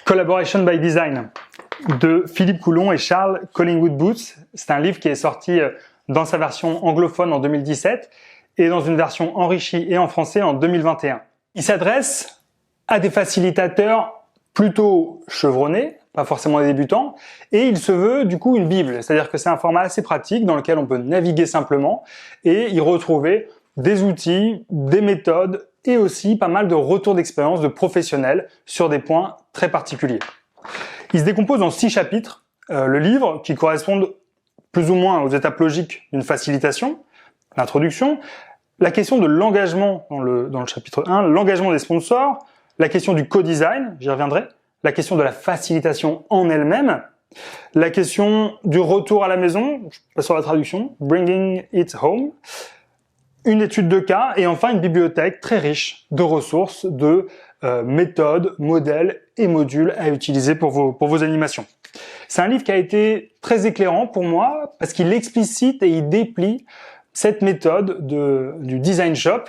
Collaboration by Design de Philippe Coulon et Charles Collingwood-Booth. C'est un livre qui est sorti dans sa version anglophone en 2017 et dans une version enrichie et en français en 2021. Il s'adresse à des facilitateurs plutôt chevronnés, pas forcément des débutants, et il se veut du coup une bible, c'est-à-dire que c'est un format assez pratique dans lequel on peut naviguer simplement et y retrouver des outils, des méthodes et aussi pas mal de retours d'expérience de professionnels sur des points très particuliers. Il se décompose en 6 chapitres, le livre, qui correspondent plus ou moins aux étapes logiques d'une facilitation, l'introduction, la question de l'engagement dans le chapitre 1, l'engagement des sponsors, la question du co-design, j'y reviendrai, la question de la facilitation en elle-même, la question du retour à la maison, je passe sur la traduction, bringing it home, une étude de cas et enfin une bibliothèque très riche de ressources, de méthodes, modèles et modules à utiliser pour vos animations. C'est un livre qui a été très éclairant pour moi parce qu'il explicite et il déplie cette méthode du design shop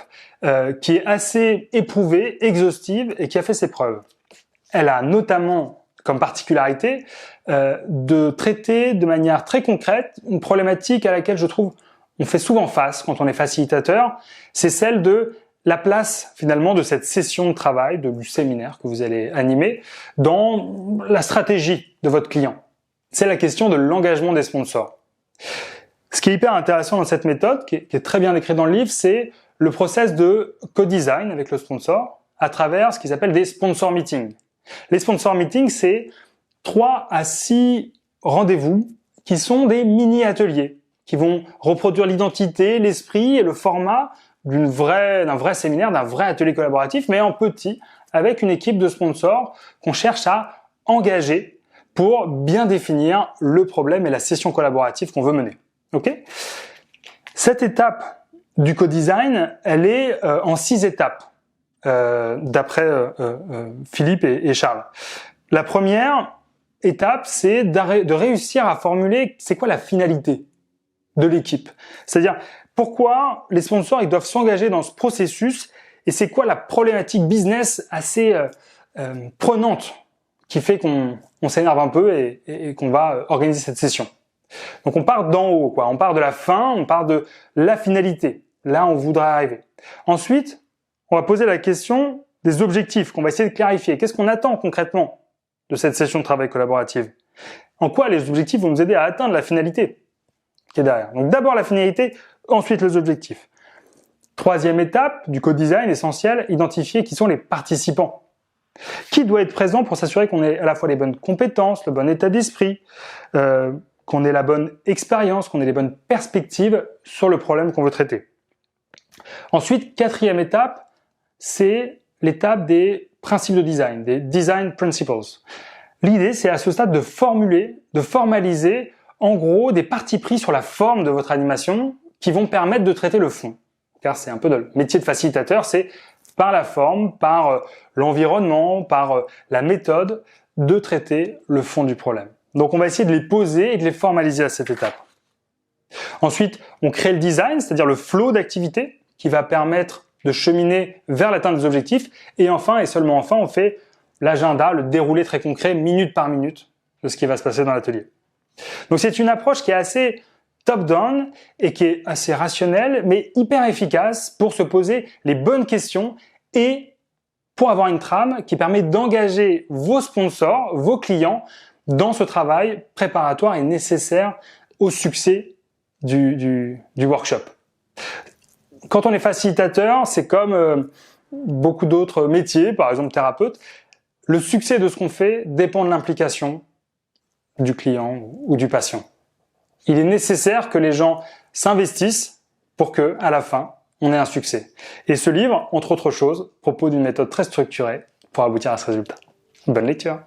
qui est assez éprouvée, exhaustive et qui a fait ses preuves. Elle a notamment comme particularité de traiter de manière très concrète une problématique à laquelle je trouve on fait souvent face quand on est facilitateur, c'est celle de la place finalement de cette session de travail, du séminaire que vous allez animer, dans la stratégie de votre client. C'est la question de l'engagement des sponsors. Ce qui est hyper intéressant dans cette méthode, qui est très bien décrit dans le livre, c'est le process de co-design avec le sponsor à travers ce qu'ils appellent des sponsor meetings. Les sponsor meetings, c'est 3 à 6 rendez-vous qui sont des mini-ateliers qui vont reproduire l'identité, l'esprit et le format d'un vrai séminaire, d'un vrai atelier collaboratif, mais en petit, avec une équipe de sponsors qu'on cherche à engager pour bien définir le problème et la session collaborative qu'on veut mener. Okay ? Cette étape du co-design, elle est en 6 étapes, d'après Philippe et Charles. La première étape, c'est de réussir à formuler c'est quoi la finalité de l'équipe. C'est-à-dire, pourquoi les sponsors ils doivent s'engager dans ce processus et c'est quoi la problématique business assez prenante qui fait qu'on s'énerve un peu et qu'on va organiser cette session. Donc on part d'en haut, on part de la fin, on part de la finalité. Là, on voudrait arriver. Ensuite, on va poser la question des objectifs qu'on va essayer de clarifier. Qu'est-ce qu'on attend concrètement de cette session de travail collaborative? En quoi les objectifs vont nous aider à atteindre la finalité qui est derrière. Donc d'abord la finalité, ensuite les objectifs. Troisième étape du co-design essentiel, identifier qui sont les participants. Qui doit être présent pour s'assurer qu'on ait à la fois les bonnes compétences, le bon état d'esprit, qu'on ait la bonne expérience, qu'on ait les bonnes perspectives sur le problème qu'on veut traiter. Ensuite, quatrième étape, c'est l'étape des principes de design, des design principles. L'idée, c'est à ce stade de formuler, de formaliser en gros des partis pris sur la forme de votre animation qui vont permettre de traiter le fond. Car c'est un peu le métier de facilitateur, c'est par la forme, par l'environnement, par la méthode, de traiter le fond du problème. Donc on va essayer de les poser et de les formaliser à cette étape. Ensuite, on crée le design, c'est-à-dire le flow d'activité qui va permettre de cheminer vers l'atteinte des objectifs. Et enfin, et seulement enfin, on fait l'agenda, le déroulé très concret, minute par minute, de ce qui va se passer dans l'atelier. Donc c'est une approche qui est assez top-down et qui est assez rationnelle, mais hyper efficace pour se poser les bonnes questions et pour avoir une trame qui permet d'engager vos sponsors, vos clients, dans ce travail préparatoire et nécessaire au succès du workshop. Quand on est facilitateur, c'est comme beaucoup d'autres métiers, par exemple thérapeute, le succès de ce qu'on fait dépend de l'implication du client ou du patient. Il est nécessaire que les gens s'investissent pour que, à la fin, on ait un succès. Et ce livre, entre autres choses, propose une méthode très structurée pour aboutir à ce résultat. Bonne lecture!